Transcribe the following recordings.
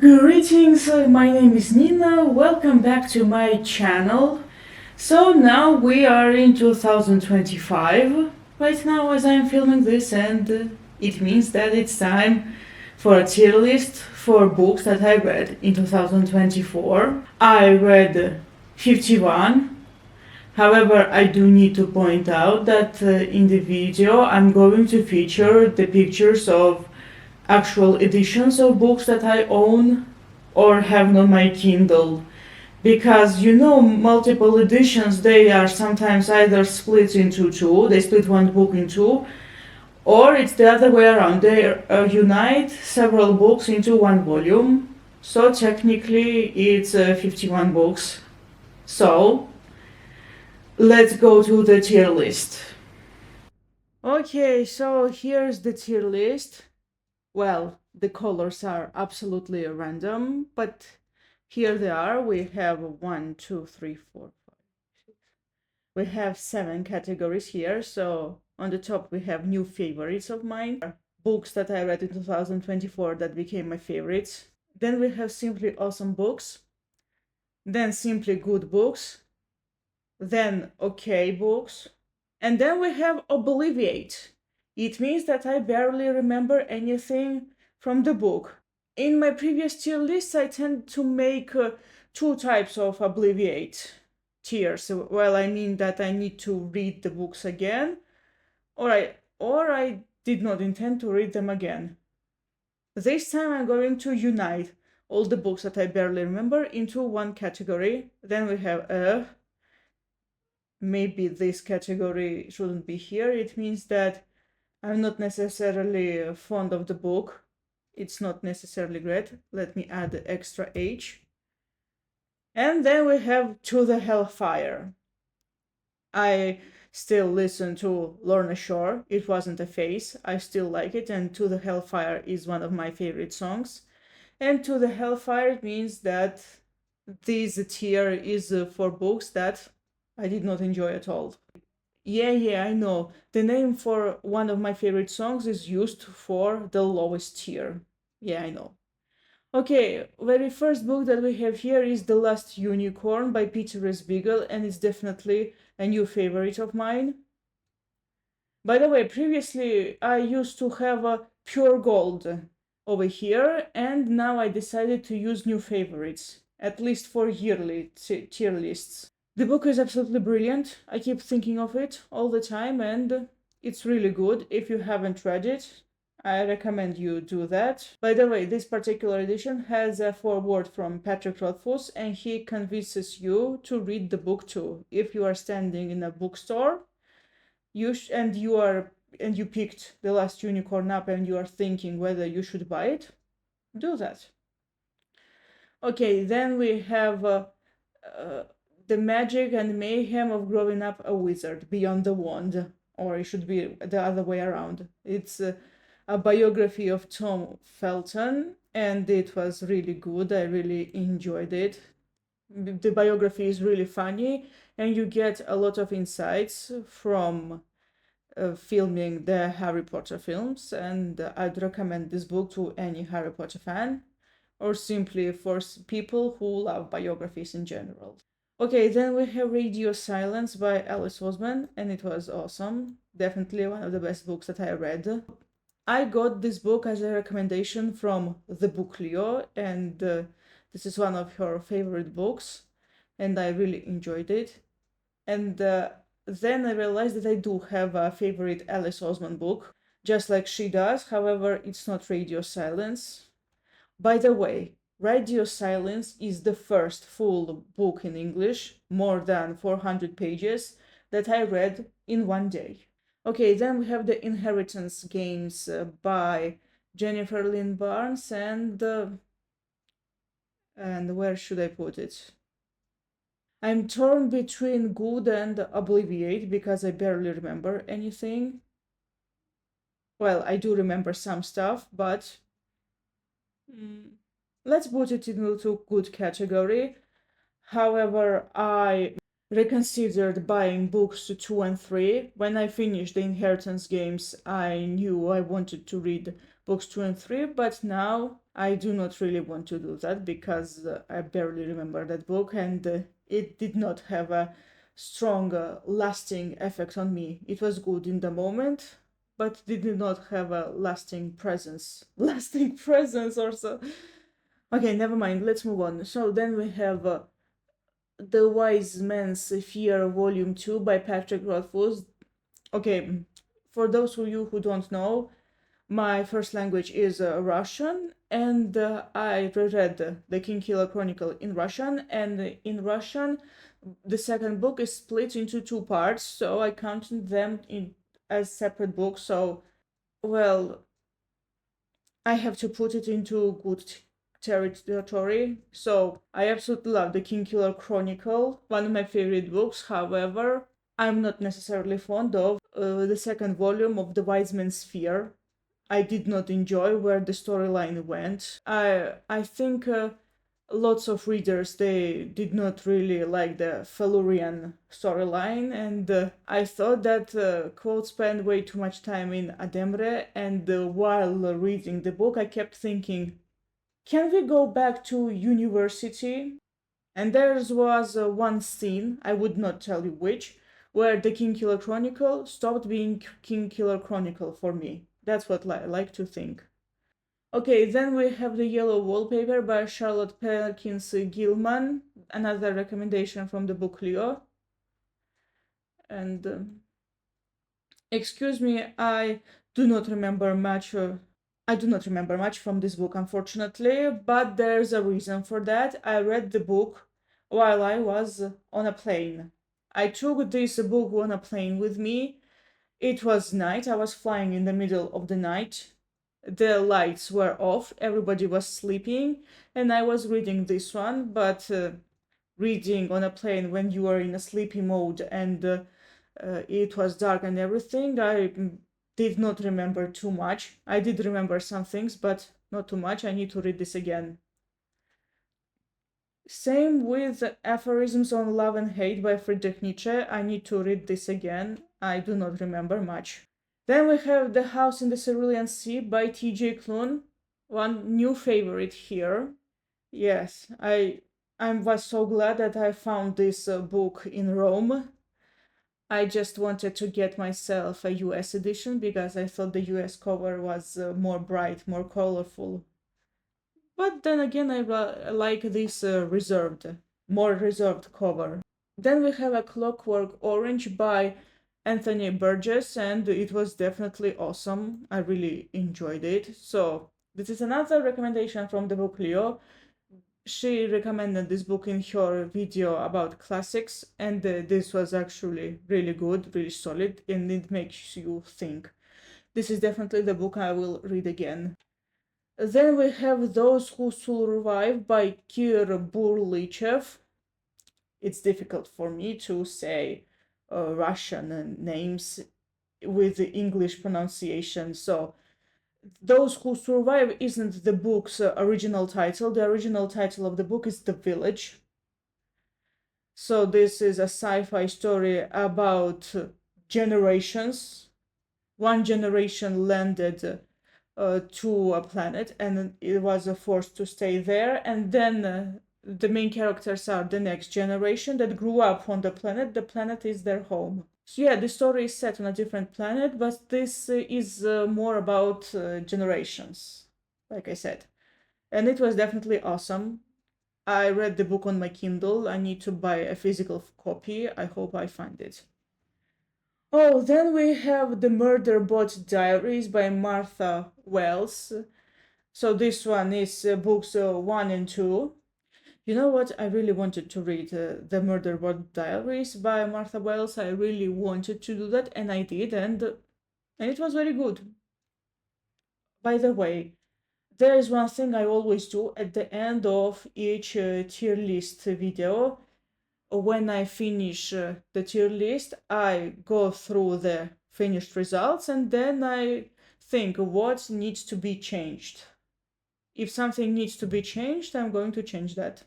Greetings, my name is Nina. Welcome back to my channel. So now we are in 2025 right now as I'm filming this, and it means that it's time for a tier list for books that I read in 2024. I read 51. However, I do need to point out that in the video I'm going to feature the pictures of actual editions of books that I own or have on my Kindle. Because multiple editions, they are sometimes either split into two, they split one book in two, or it's the other way around. They unite several books into one volume. So technically it's 51 books. So let's go to the tier list. Okay, so here's the tier list. Well, the colors are absolutely random, but here they are. We have 1, 2, 3, 4, 5, 6. We have 7 categories here. So on the top, we have new favorites of mine, books that I read in 2024 that became my favorites. Then we have simply awesome books, then simply good books, then okay books, and then we have Obliviate. It means that I barely remember anything from the book. In my previous tier lists, I tend to make two types of Obliviate tiers. Well, I mean that I need to read the books again, or I did not intend to read them again. This time I'm going to unite all the books that I barely remember into one category. Then we have maybe this category shouldn't be here. It means that I'm not necessarily fond of the book. It's not necessarily great. Let me add the extra H. And then we have To the Hellfire. I still listen to Lorna Shore. It wasn't a phase. I still like it, and To the Hellfire is one of my favorite songs. And To the Hellfire means that this tier is for books that I did not enjoy at all. Yeah, I know. The name for one of my favorite songs is used for the lowest tier. Yeah, I know. Okay, very first book that we have here is The Last Unicorn by Peter S. Beagle, and it's definitely a new favorite of mine. By the way, previously I used to have a Pure Gold over here, and now I decided to use new favorites, at least for yearly tier lists. The book is absolutely brilliant. I keep thinking of it all the time, and it's really good. If you haven't read it, I recommend you do that. By the way, this particular edition has a foreword from Patrick Rothfuss, and he convinces you to read the book too. If you are standing in a bookstore, you picked The Last Unicorn up and you are thinking whether you should buy it, do that. Okay, then we have The Magic and Mayhem of Growing Up a Wizard, Beyond the Wand, or it should be the other way around. It's a biography of Tom Felton, and it was really good. I really enjoyed it. The biography is really funny, and you get a lot of insights from filming the Harry Potter films, and I'd recommend this book to any Harry Potter fan, or simply for people who love biographies in general. Okay, then we have Radio Silence by Alice Oseman, and it was awesome. Definitely one of the best books that I read. I got this book as a recommendation from the book Leo, and this is one of her favorite books, and I really enjoyed it. And then I realized that I do have a favorite Alice Oseman book, just like she does. However, it's not Radio Silence. By the way, Radio Silence is the first full book in English, more than 400 pages, that I read in one day. Okay, then we have The Inheritance Games by Jennifer Lynn Barnes, and where should I put it? I'm torn between Good and Obliviate because I barely remember anything. Well, I do remember some stuff, but let's put it into good category. However, I reconsidered buying books 2 and 3. When I finished The Inheritance Games, I knew I wanted to read books 2 and 3, but now I do not really want to do that because I barely remember that book, and it did not have a strong, lasting effect on me. It was good in the moment, but did not have a lasting presence. Lasting presence or so. Okay, never mind. Let's move on. So then we have The Wise Man's Fear, Volume 2 by Patrick Rothfuss. Okay, for those of you who don't know, my first language is Russian, and I reread The Kingkiller Chronicle in Russian, and in Russian, the second book is split into two parts, so I counted them as separate books. So, well, I have to put it into good territory. So I absolutely love The Kingkiller Chronicle, one of my favorite books. However, I'm not necessarily fond of the second volume of The Wise Man's Fear. I did not enjoy where the storyline went. I think lots of readers, they did not really like the Felurian storyline, and I thought that Quote spent way too much time in Ademre, and while reading the book I kept thinking, can we go back to university? And there was one scene, I would not tell you which, where the Kingkiller Chronicle stopped being Kingkiller Chronicle for me. That's what I like to think. Okay, then we have The Yellow Wallpaper by Charlotte Perkins Gilman, another recommendation from the book Leo. And excuse me, I do not remember much. I do not remember much from this book, unfortunately, but there's a reason for that. I read the book while I was on a plane. I took this book on a plane with me. It was night. I was flying in the middle of the night. The lights were off, everybody was sleeping, and I was reading this one, but reading on a plane when you are in a sleepy mode and it was dark and everything, I did not remember too much. I did remember some things, but not too much. I need to read this again. Same with Aphorisms on Love and Hate by Friedrich Nietzsche. I need to read this again. I do not remember much. Then we have The House in the Cerulean Sea by T.J. Klune, one new favorite here. Yes, I was so glad that I found this book in Rome. I just wanted to get myself a US edition because I thought the US cover was more bright, more colorful. But then again, I like this more reserved cover. Then we have A Clockwork Orange by Anthony Burgess, and it was definitely awesome. I really enjoyed it. So this is another recommendation from the book Leo. She recommended this book in her video about classics, and this was actually really good, really solid, and it makes you think. This is definitely the book I will read again. Then we have Those Who Survive by Kir Burlichev. It's difficult for me to say Russian names with the English pronunciation, so Those Who Survive isn't the book's original title. The original title of the book is The Village. So this is a sci-fi story about generations. One generation landed to a planet and it was forced to stay there, and then the main characters are the next generation that grew up on the planet. The planet is their home. So yeah, the story is set on a different planet, but this is more about generations, like I said. And it was definitely awesome. I read the book on my Kindle. I need to buy a physical copy. I hope I find it. Oh, then we have The Murderbot Diaries by Martha Wells. So this one is books 1 and 2. You know what? I really wanted to read The Murderbot Diaries by Martha Wells. I really wanted to do that, and I did, and it was very good. By the way, there is one thing I always do at the end of each tier list video. When I finish the tier list, I go through the finished results and then I think what needs to be changed. If something needs to be changed, I'm going to change that.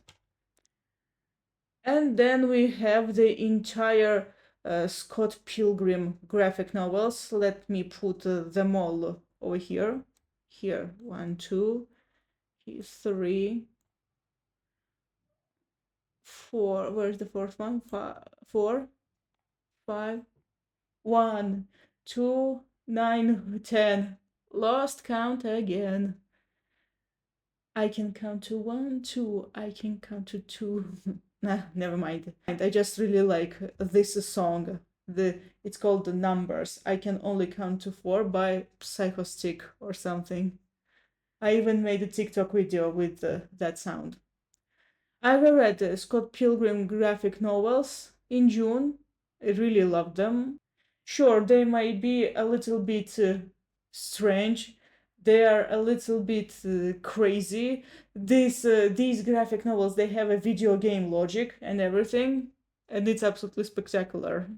And then we have the entire Scott Pilgrim graphic novels. Let me put them all over here. here 1, 2, 3, 4. Where's the fourth one? 4, 5, 1, 2, 9, 10. Lost count again. I can count to 1, 2. I can count to 2. Nah, never mind. I just really like this song. It's called The Numbers. I Can Only Count to 4 by Psychostick or something. I even made a TikTok video with that sound. I read Scott Pilgrim graphic novels in June. I really loved them. Sure, they might be a little bit strange. They are a little bit crazy. These graphic novels, they have a video game logic and everything, and it's absolutely spectacular.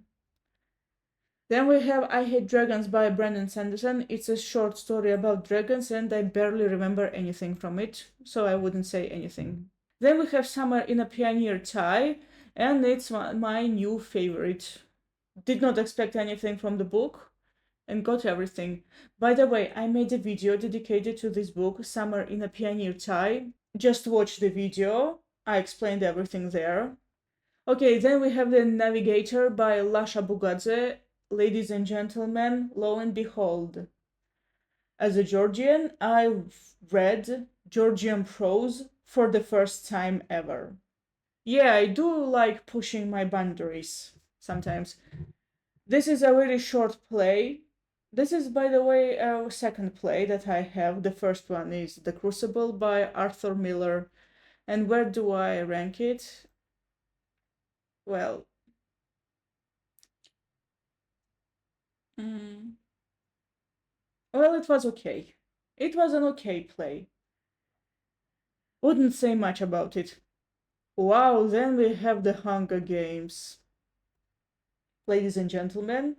Then we have I Hate Dragons by Brandon Sanderson. It's a short story about dragons, and I barely remember anything from it, so I wouldn't say anything. Then we have Summer in a Pioneer Tie, and it's my new favorite. Did not expect anything from the book, and got everything. By the way, I made a video dedicated to this book, Summer in a Pioneer Tie. Just watch the video. I explained everything there. Okay, then we have The Navigator by Lasha Bugadze. Ladies and gentlemen, lo and behold. As a Georgian, I read Georgian prose for the first time ever. Yeah, I do like pushing my boundaries sometimes. This is a really short play. This is, by the way, a second play that I have. The first one is The Crucible by Arthur Miller. And where do I rank it? Well, well, it was okay. It was an okay play. Wouldn't say much about it. Wow, then we have The Hunger Games. Ladies and gentlemen,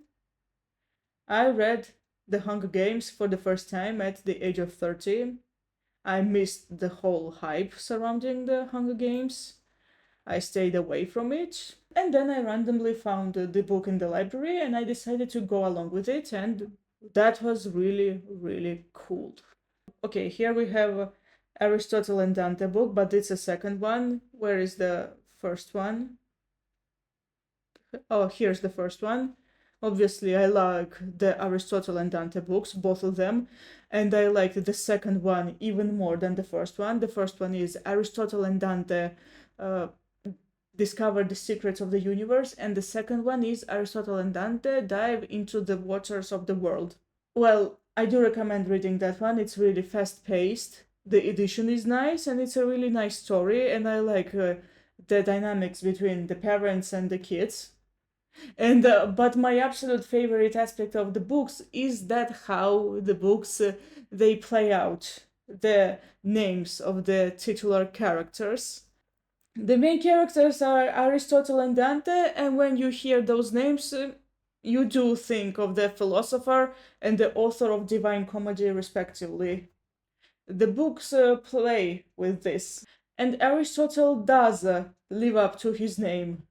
I read The Hunger Games for the first time at the age of 30. I missed the whole hype surrounding The Hunger Games. I stayed away from it, and then I randomly found the book in the library and I decided to go along with it, and that was really, really cool. Okay, here we have Aristotle and Dante book, but it's a second one. Where is the first one? Oh, here's the first one. Obviously, I like the Aristotle and Dante books, both of them, and I like the second one even more than the first one. The first one is Aristotle and Dante discover the secrets of the universe, and the second one is Aristotle and Dante dive into the waters of the world. Well, I do recommend reading that one. It's really fast-paced. The edition is nice, and it's a really nice story, and I like the dynamics between the parents and the kids. And but my absolute favorite aspect of the books is that how the books they play out the names of the titular characters. The main characters are Aristotle and Dante, and when you hear those names, you do think of the philosopher and the author of Divine Comedy, respectively. The books play with this, and Aristotle does live up to his name,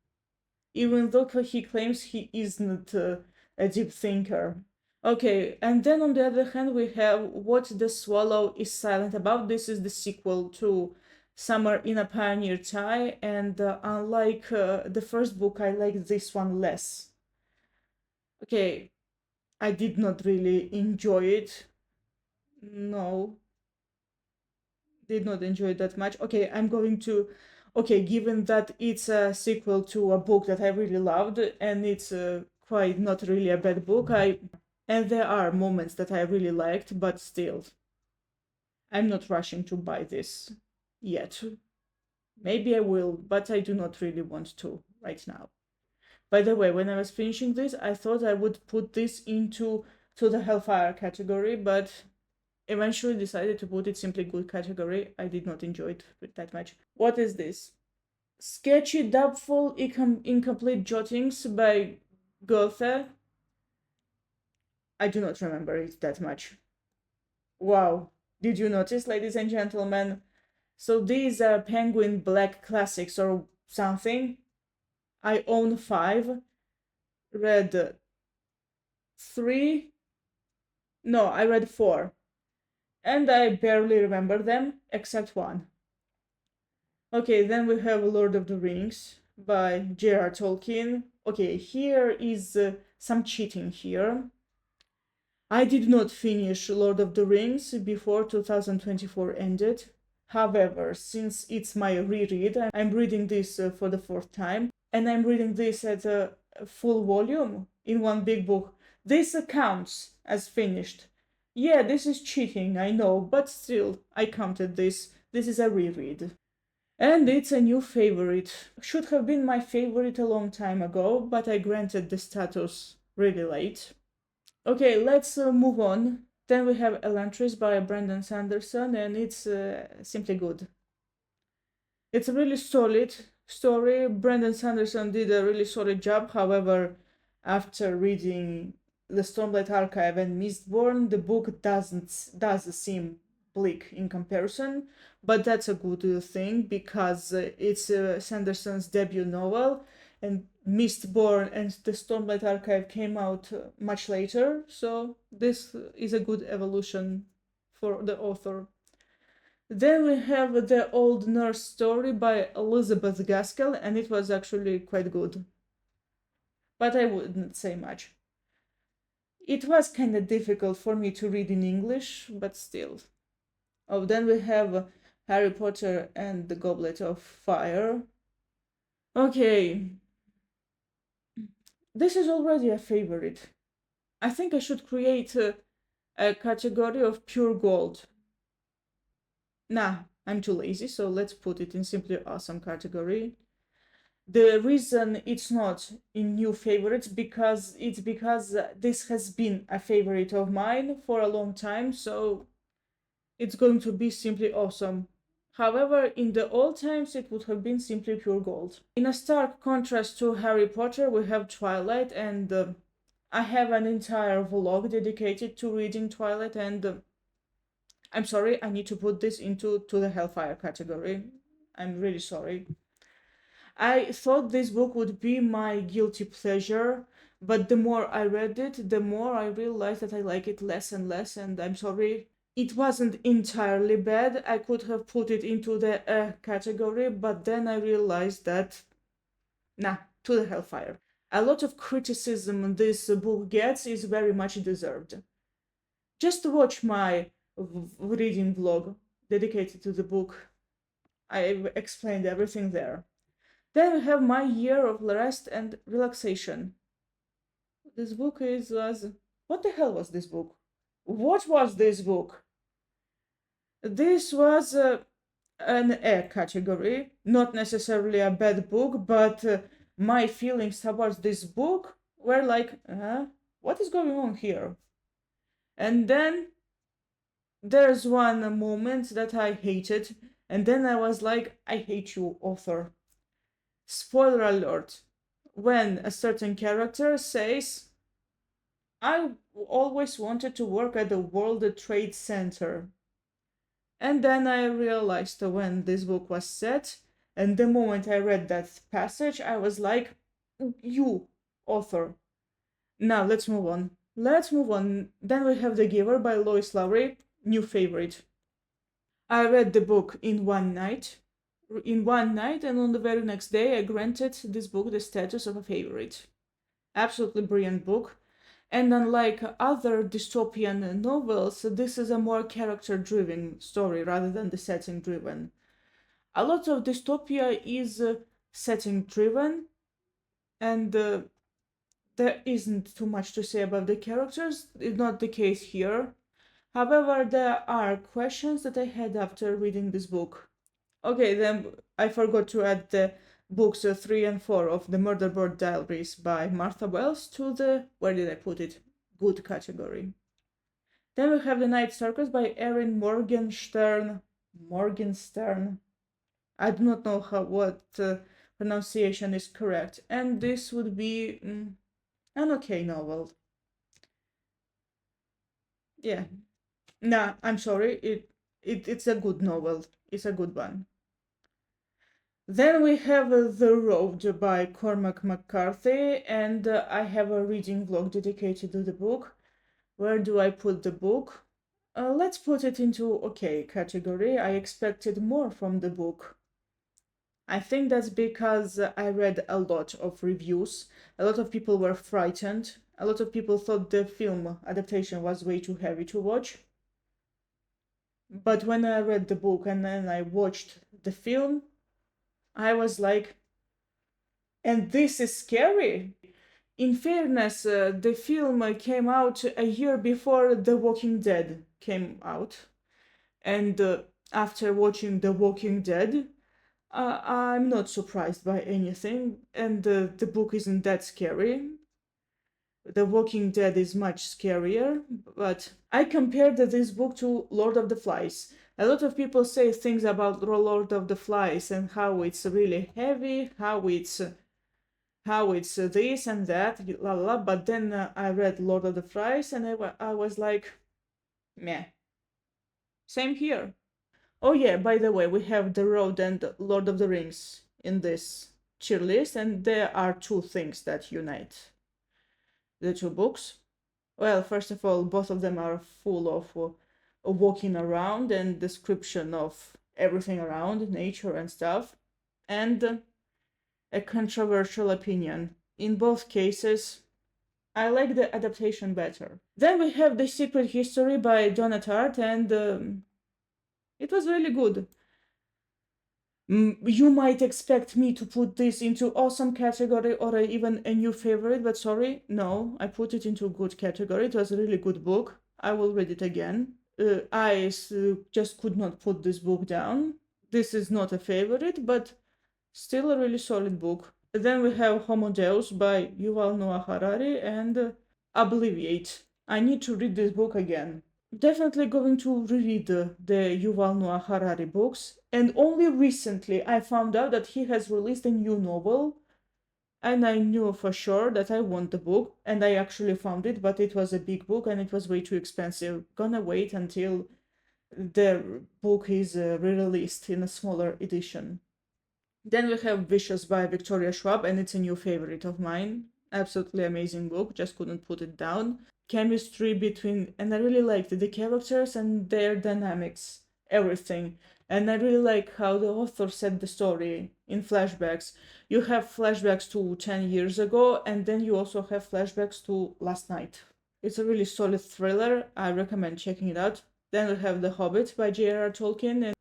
even though he claims he isn't a deep thinker. Okay, and then on the other hand, we have What the Swallow is Silent About. This is the sequel to Summer in a Pioneer Tie, and unlike the first book, I like this one less. Okay, I did not really enjoy it. No, did not enjoy it that much. Okay, I'm going to. Okay, given that it's a sequel to a book that I really loved, and it's quite not really a bad book, and there are moments that I really liked, but still, I'm not rushing to buy this yet. Maybe I will, but I do not really want to right now. By the way, when I was finishing this, I thought I would put this into the Hellfire category, but eventually decided to put it simply good category. I did not enjoy it that much. What is this? Sketchy, doubtful, incomplete jottings by Goethe. I do not remember it that much. Wow. Did you notice, ladies and gentlemen? So these are Penguin Black Classics or something. I own 5. Read 3. No, I read 4. and I barely remember them, except one. Okay, then we have Lord of the Rings by J.R. Tolkien. Okay, here is some cheating here. I did not finish Lord of the Rings before 2024 ended. However, since it's my reread, I'm reading this for the fourth time, and I'm reading this at a full volume in one big book. This counts as finished. Yeah, this is cheating, I know, but still, I counted this. This is a reread. And it's a new favorite. Should have been my favorite a long time ago, but I granted the status really late. Okay, let's move on. Then we have Elantris by Brandon Sanderson, and it's simply good. It's a really solid story. Brandon Sanderson did a really solid job. However, after reading The Stormlight Archive and Mistborn, the book does seem bleak in comparison, but that's a good thing because it's Sanderson's debut novel, and Mistborn and the Stormlight Archive came out much later, so this is a good evolution for the author. Then we have The Old Nurse Story by Elizabeth Gaskell, and it was actually quite good. But I wouldn't say much. It was kind of difficult for me to read in English, but still. Oh, then we have Harry Potter and the Goblet of Fire. Okay. This is already a favorite. I think I should create a category of pure gold. Nah, I'm too lazy, so let's put it in simply awesome category. The reason it's not in new favorites because this has been a favorite of mine for a long time, so it's going to be simply awesome. However, in the old times, it would have been simply pure gold. In a stark contrast to Harry Potter, we have Twilight, and I have an entire vlog dedicated to reading Twilight, and I'm sorry, I need to put this into the Hellfire category. I'm really sorry. I thought this book would be my guilty pleasure, but the more I read it, the more I realized that I like it less and less, and I'm sorry. It wasn't entirely bad. I could have put it into the category, but then I realized that, nah, to the Hellfire. A lot of criticism this book gets is very much deserved. Just watch my reading vlog dedicated to the book. I've explained everything there. Then we have My Year of Rest and Relaxation. This book was... What the hell was this book? What was this book? This was an A category, not necessarily a bad book, but my feelings towards this book were like, what is going on here? And then there's one moment that I hated, and then I was like, I hate you, author. Spoiler alert. When a certain character says, I always wanted to work at the World Trade Center. And then I realized when this book was set, and the moment I read that passage, I was like, you, author. Now, let's move on. Then we have The Giver by Lois Lowry, new favorite. I read the book in one night, and on the very next day, I granted this book the status of a favorite. Absolutely brilliant book. And unlike other dystopian novels, this is a more character-driven story rather than the setting-driven. A lot of dystopia is setting-driven, and there isn't too much to say about the characters. It's not the case here. However, there are questions that I had after reading this book. Okay, then I forgot to add the books 3 and 4 of The Murderboard Diaries by Martha Wells to the, where did I put it, good category. Then we have The Night Circus by Erin Morgenstern. I do not know what pronunciation is correct, and this would be an okay novel. Yeah. Nah, I'm sorry, it's a good novel. It's a good one. Then we have The Road by Cormac McCarthy, and I have a reading vlog dedicated to the book. Where do I put the book? Let's put it into okay category. I expected more from the book. I think that's because I read a lot of reviews. A lot of people were frightened. A lot of people thought the film adaptation was way too heavy to watch. But when I read the book and then I watched the film, I was like, and this is scary. In fairness, the film came out a year before The Walking Dead came out. And after watching The Walking Dead, I'm not surprised by anything. And the book isn't that scary. The Walking Dead is much scarier, but I compared this book to Lord of the Flies. A lot of people say things about Lord of the Flies and how it's really heavy, how it's this and that, la la. But then I read Lord of the Flies and I was like, meh. Same here. Oh yeah, by the way, we have The Road and Lord of the Rings in this cheer list, and there are two things that unite the two books. Well, first of all, both of them are full of walking around and description of everything around, nature and stuff, and a controversial opinion. In both cases, I like the adaptation better. Then we have The Secret History by Donna Tartt, and it was really good. You might expect me to put this into awesome category or even a new favorite, but sorry, no, I put it into good category. It was a really good book. I will read it again. I just could not put this book down. This is not a favorite, but still a really solid book. Then we have Homo Deus by Yuval Noah Harari and Obliviate. I need to read this book again. Definitely going to reread the Yuval Noah Harari books, and only recently I found out that he has released a new novel, and I knew for sure that I want the book, and I actually found it, but it was a big book and it was way too expensive. Gonna wait until the book is re-released in a smaller edition. Then we have Vicious by Victoria Schwab, and it's a new favorite of mine. Absolutely amazing book, just couldn't put it down. Chemistry between, and I really liked the characters and their dynamics, everything. And I really like how the author set the story in flashbacks. You have flashbacks to 10 years ago, and then you also have flashbacks to last night. It's a really solid thriller. I recommend checking it out. Then we have The Hobbit by J.R.R. Tolkien, and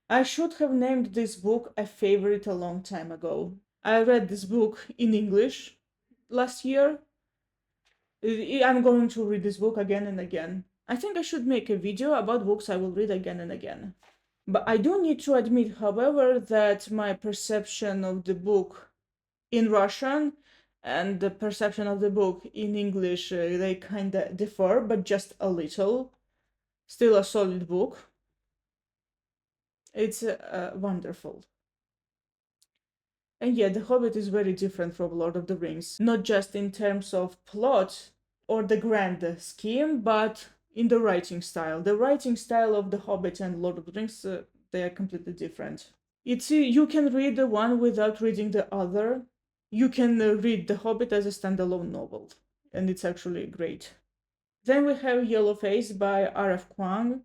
I should have named this book a favorite a long time ago. I read this book in English last year. I'm going to read this book again and again. I think I should make a video about books I will read again and again. But I do need to admit, however, that my perception of the book in Russian and the perception of the book in English, they kind of differ, but just a little. Still a solid book. It's wonderful. And yeah, The Hobbit is very different from Lord of the Rings, not just in terms of plot or the grand scheme, but in the writing style. The writing style of The Hobbit and Lord of the Rings, they are completely different. It's you can read the one without reading the other. You can read The Hobbit as a standalone novel, and it's actually great. Then we have Yellow Face by R.F. Kuang,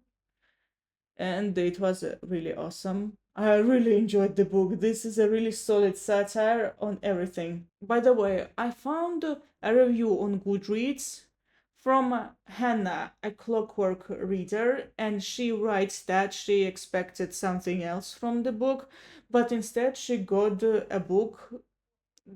and it was really awesome. I really enjoyed the book. This is a really solid satire on everything. By the way, I found a review on Goodreads from Hannah, a clockwork reader, and she writes that she expected something else from the book, but instead she got a book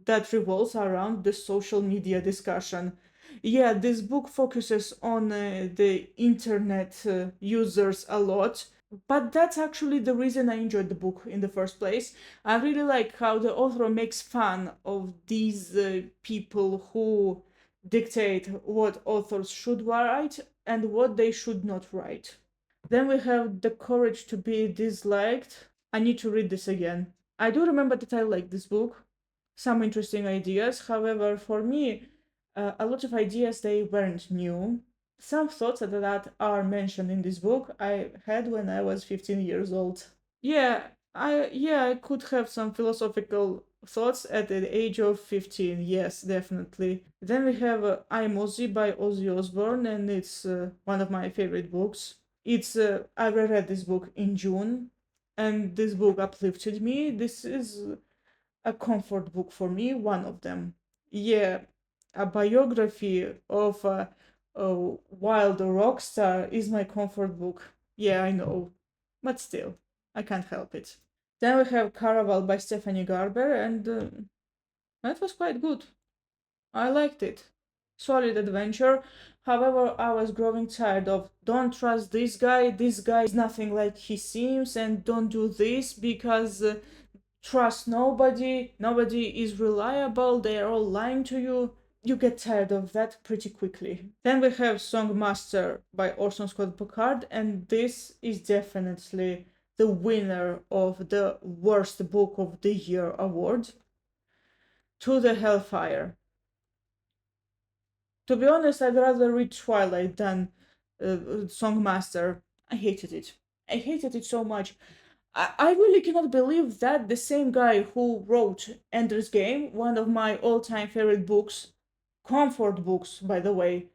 that revolves around the social media discussion. Yeah, this book focuses on the internet users a lot, but that's actually the reason I enjoyed the book in the first place. I really like how the author makes fun of these people who dictate what authors should write and what they should not write. Then we have The Courage to Be Disliked. I need to read this again. I do remember that I liked this book. Some interesting ideas. However, for me, a lot of ideas, they weren't new. Some thoughts that are mentioned in this book I had when I was 15 years old. Yeah, I could have some philosophical thoughts at the age of 15. Yes, definitely. Then we have I'm Ozzy by Ozzy Osbourne, and it's one of my favorite books. It's I read this book in June, and this book uplifted me. This is a comfort book for me, one of them. Yeah, a biography of a wild rock star is my comfort book. Yeah, I know, but still, I can't help it. Then we have Caraval by Stephanie Garber, and that was quite good. I liked it. Solid adventure. However, I was growing tired of don't trust this guy is nothing like he seems, and don't do this because trust nobody is reliable, they are all lying to you. You get tired of that pretty quickly. Then we have Songmaster by Orson Scott Card, and this is definitely the winner of the worst book of the year award, To the Hellfire. To be honest, I'd rather read Twilight than Songmaster. I hated it. I hated it so much. I really cannot believe that the same guy who wrote Ender's Game, one of my all time favorite books, comfort books, by the way,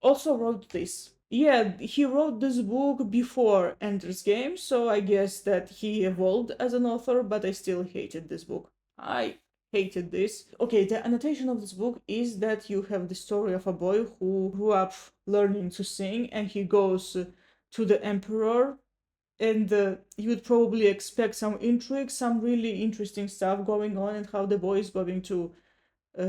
also wrote this. Yeah, he wrote this book before Ender's Game, so I guess that he evolved as an author, but I still hated this book. I hated this. Okay, the annotation of this book is that you have the story of a boy who grew up learning to sing, and he goes to the emperor, and you would probably expect some intrigue, some really interesting stuff going on, and how the boy is going to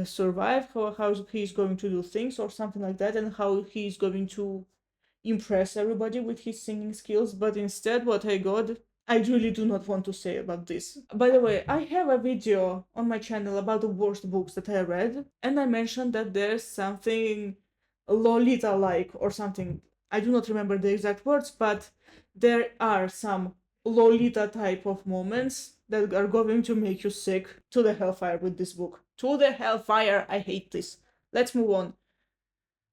survive, how he's going to do things or something like that, and how he's going to impress everybody with his singing skills. But instead, what I got, I really do not want to say about this. By the way, I have a video on my channel about the worst books that I read, and I mentioned that there's something Lolita like or something. I do not remember the exact words, but there are some Lolita type of moments that are going to make you sick. To the hellfire with this book. To the hellfire, I hate this. Let's move on.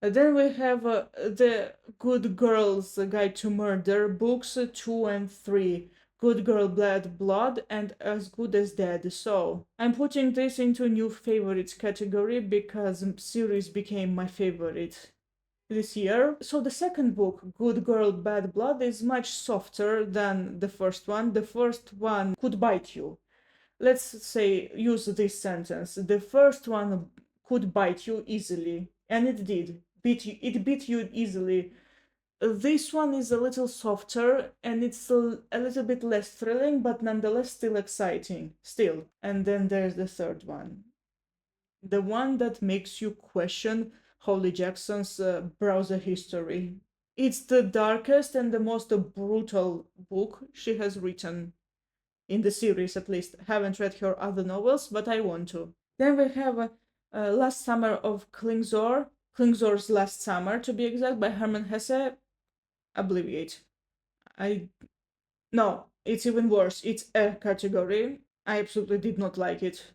Then we have the Good Girl's Guide to Murder books 2 and 3. Good Girl Bad Blood and As Good as Dead. So I'm putting this into a new favorites category because series became my favorite this year. So the second book, Good Girl Bad Blood, is much softer than the first one. The first one could bite you. Let's say use this sentence. The first one could bite you easily, and it did. It beat you easily. This one is a little softer and it's a little bit less thrilling, but nonetheless still exciting. Still. And then there's the third one. The one that makes you question Holly Jackson's browser history. It's the darkest and the most brutal book she has written. In the series, at least. Haven't read her other novels, but I want to. Then we have Last Summer of Klingzor. Klingzor's Last Summer, to be exact, by Hermann Hesse. Obliviate. No, it's even worse. It's a category. I absolutely did not like it.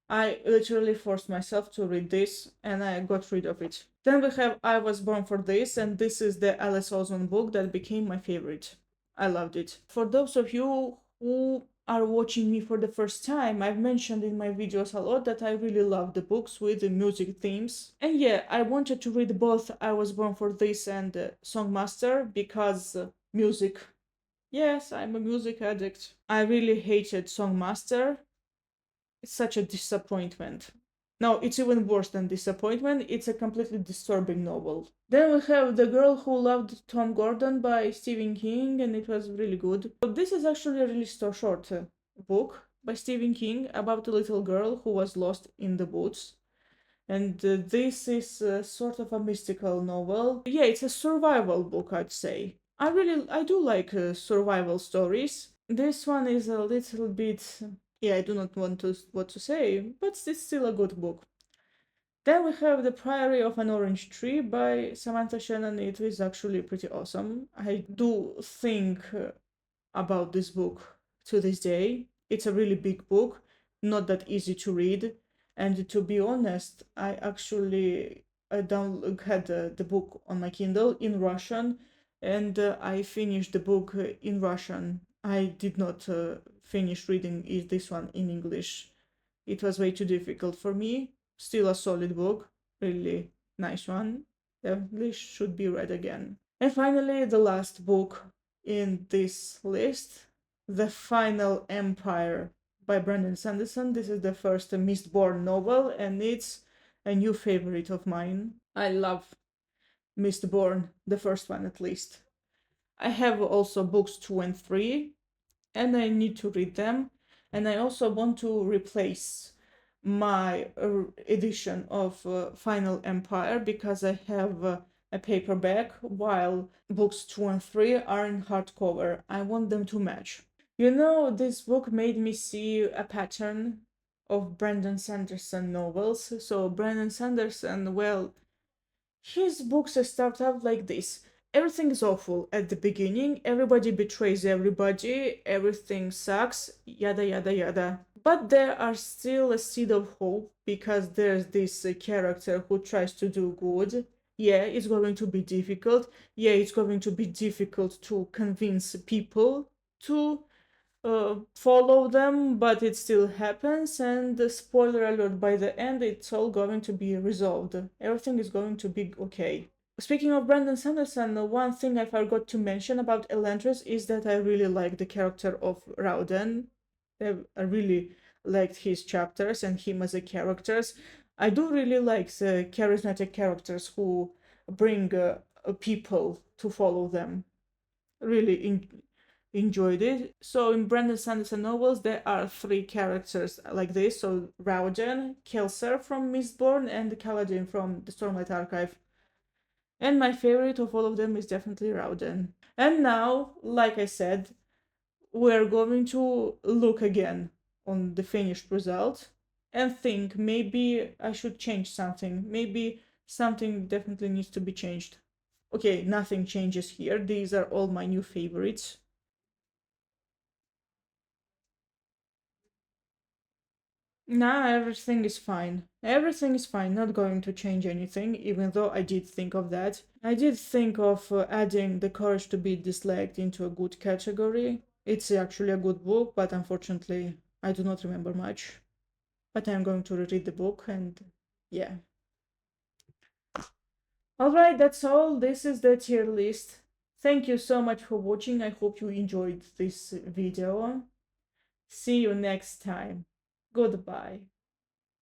I literally forced myself to read this, and I got rid of it. Then we have I Was Born for This, and this is the Alice Oseman book that became my favorite. I loved it. For those of you who are watching me for the first time, I've mentioned in my videos a lot that I really love the books with the music themes. And yeah, I wanted to read both I Was Born for This and Songmaster because music. Yes, I'm a music addict. I really hated Songmaster. It's such a disappointment. No, it's even worse than disappointment. It's a completely disturbing novel. Then we have The Girl Who Loved Tom Gordon by Stephen King, and it was really good. So this is actually a really short book by Stephen King about a little girl who was lost in the woods. And this is sort of a mystical novel. Yeah, it's a survival book, I'd say. I do like survival stories. This one is a little bit, yeah, I do not want to what to say, but it's still a good book. Then we have The Priory of an Orange Tree by Samantha Shannon. It is actually pretty awesome. I do think about this book to this day. It's a really big book, not that easy to read. And to be honest, I actually had the book on my Kindle in Russian, and I finished the book in Russian. I did not finish reading this one in English. It was way too difficult for me. Still a solid book, really nice one. Definitely should be read again. And finally, the last book in this list, The Final Empire by Brandon Sanderson. This is the first Mistborn novel, and it's a new favorite of mine. I love Mistborn, the first one at least. I have also books 2 and 3, and I need to read them. And I also want to replace my edition of Final Empire because I have a paperback while books 2 and 3 are in hardcover. I want them to match. You know, this book made me see a pattern of Brandon Sanderson novels. So Brandon Sanderson, well, his books start out like this. Everything is awful at the beginning, everybody betrays everybody, everything sucks, yada yada yada. But there are still a seed of hope because there's this character who tries to do good. Yeah, it's going to be difficult. Yeah, it's going to be difficult to convince people to follow them, but it still happens. And the spoiler alert, by the end, it's all going to be resolved. Everything is going to be okay. Speaking of Brandon Sanderson, one thing I forgot to mention about Elantris is that I really like the character of Rauden. I really liked his chapters and him as a characters. I do really like the charismatic characters who bring people to follow them. Really enjoyed it. So in Brandon Sanderson novels, there are 3 characters like this. So Rauden, Kelser from Mistborn, and Kaladin from the Stormlight Archive. And my favorite of all of them is definitely Rauden. And now, like I said, we're going to look again on the finished result and think maybe I should change something. Maybe something definitely needs to be changed. Okay, nothing changes here. These are all my new favorites. Nah, everything is fine. Everything is fine, not going to change anything, even though I did think of that. I did think of adding The Courage to Be Disliked into a good category. It's actually a good book, but unfortunately, I do not remember much. But I'm going to reread the book, and yeah. Alright, that's all. This is the tier list. Thank you so much for watching. I hope you enjoyed this video. See you next time. Goodbye.